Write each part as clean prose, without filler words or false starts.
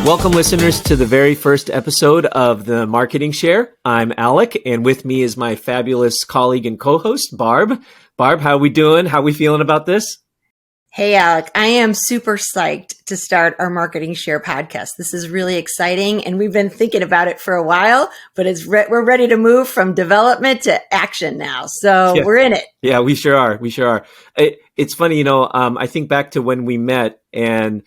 Welcome, listeners, to the very first episode of the Marketing Share. I'm Alec, and with me is my fabulous colleague and co-host, Barb. Barb, how are we doing? How are we feeling about this? Hey, Alec, I am super psyched to start our Marketing Share podcast. This is really exciting, and we've been thinking about it for a while, but we're ready to move from development to action now. So We're in it. Yeah, we sure are. We sure are. It's funny, I think back to when we met and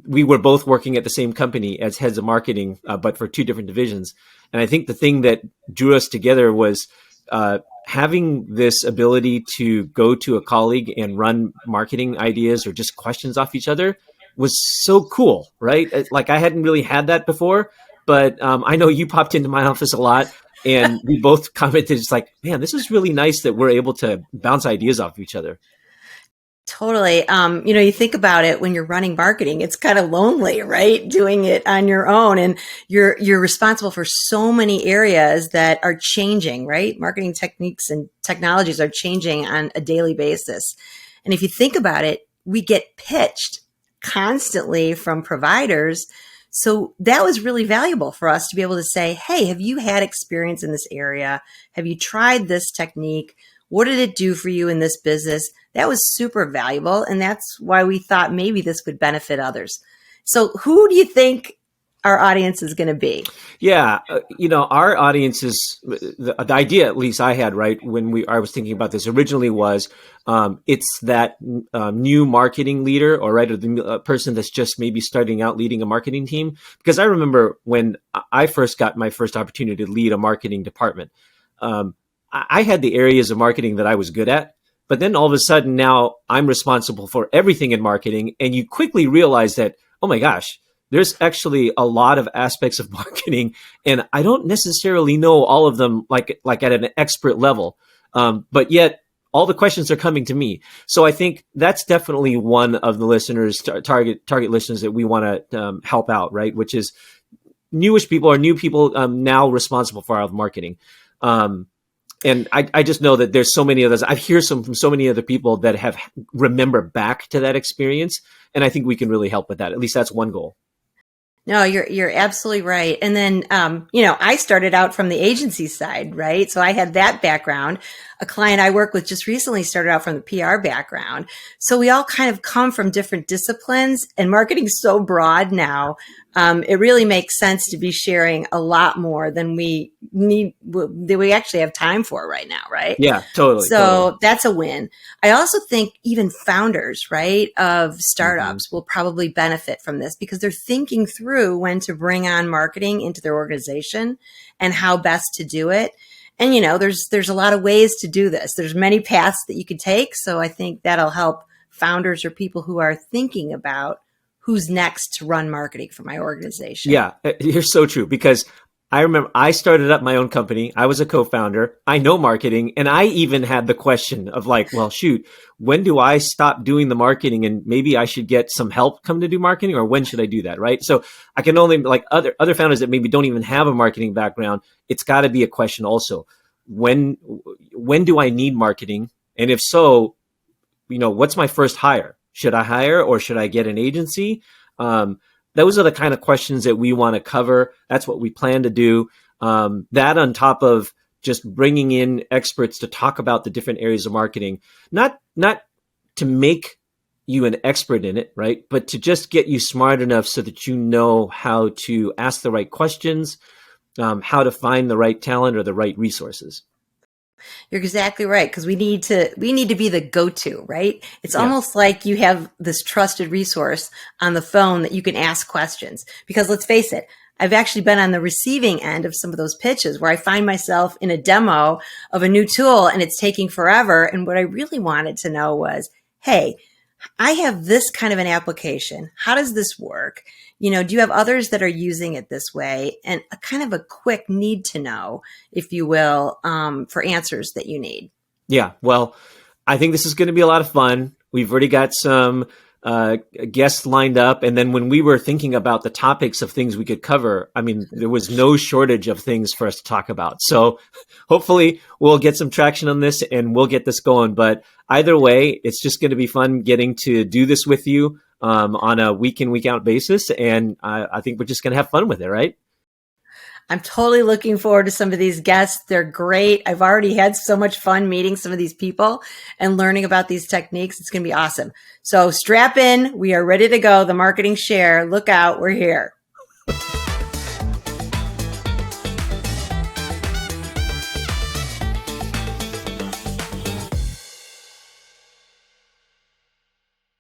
we were both working at the same company as heads of marketing, but for two different divisions. And I think the thing that drew us together was having this ability to go to a colleague and run marketing ideas or just questions off each other was so cool, right? Like I hadn't really had that before, but I know you popped into my office a lot and we both commented, it's like, man, this is really nice that we're able to bounce ideas off each other. Totally. You think about it when you're running marketing, it's kind of lonely, right? Doing it on your own, and you're responsible for so many areas that are changing, right? Marketing techniques and technologies are changing on a daily basis. And if you think about it, we get pitched constantly from providers. So that was really valuable for us to be able to say, hey, have you had experience in this area? Have you tried this technique? What did it do for you in this business? That was super valuable. And that's why we thought maybe this would benefit others. So who do you think our audience is going to be? Yeah. Our audience is the idea, at least I had, right, when I was thinking about this originally was it's that new marketing leader or the person that's just maybe starting out leading a marketing team. Because I remember when I first got my first opportunity to lead a marketing department, I had the areas of marketing that I was good at, but then all of a sudden now I'm responsible for everything in marketing. And you quickly realize that, oh my gosh, there's actually a lot of aspects of marketing and I don't necessarily know all of them like at an expert level. But yet all the questions are coming to me. So I think that's definitely one of the listeners, target listeners that we want to help out, right? Which is newish people or new people now responsible for our marketing. And I just know that there's so many others. I hear from so many other people that have remember back to that experience. And I think we can really help with that. At least that's one goal. No, you're absolutely right. And then, I started out from the agency side, right? So I had that background. A client I work with just recently started out from the PR background. So we all kind of come from different disciplines, and marketing's so broad now. It really makes sense to be sharing a lot more than we actually have time for right now, right? Yeah, totally. So That's a win. I also think even founders, right, of startups will probably benefit from this because they're thinking through when to bring on marketing into their organization and how best to do it. And, there's a lot of ways to do this. There's many paths that you could take. So I think that'll help founders or people who are thinking about who's next to run marketing for my organization. Yeah, you're so true because I remember I started up my own company. I was a co-founder. I know marketing. And I even had the question of like, well, shoot, when do I stop doing the marketing and maybe I should get some help come to do marketing, or when should I do that? Right. So I can only like other founders that maybe don't even have a marketing background. It's got to be a question also. When do I need marketing? And if so, what's my first hire? Should I hire or should I get an agency? Those are the kind of questions that we want to cover. That's what we plan to do. That on top of just bringing in experts to talk about the different areas of marketing, not to make you an expert in it, right? But to just get you smart enough so that you know how to ask the right questions, how to find the right talent or the right resources. You're exactly right. Because we need to be the go-to, right? It's almost like you have this trusted resource on the phone that you can ask questions. Because let's face it, I've actually been on the receiving end of some of those pitches where I find myself in a demo of a new tool and it's taking forever. And what I really wanted to know was, hey, I have this kind of an application. How does this work? Do you have others that are using it this way? And a kind of a quick need to know, if you will, for answers that you need. Yeah. Well, I think this is going to be a lot of fun. We've already got some guests lined up. And then when we were thinking about the topics of things we could cover, I mean, there was no shortage of things for us to talk about. So hopefully we'll get some traction on this and we'll get this going. But either way, it's just going to be fun getting to do this with you. on a week in, week out basis. And I think we're just going to have fun with it, right? I'm totally looking forward to some of these guests. They're great. I've already had so much fun meeting some of these people and learning about these techniques. It's going to be awesome. So strap in. We are ready to go. The Marketing Share. Look out. We're here.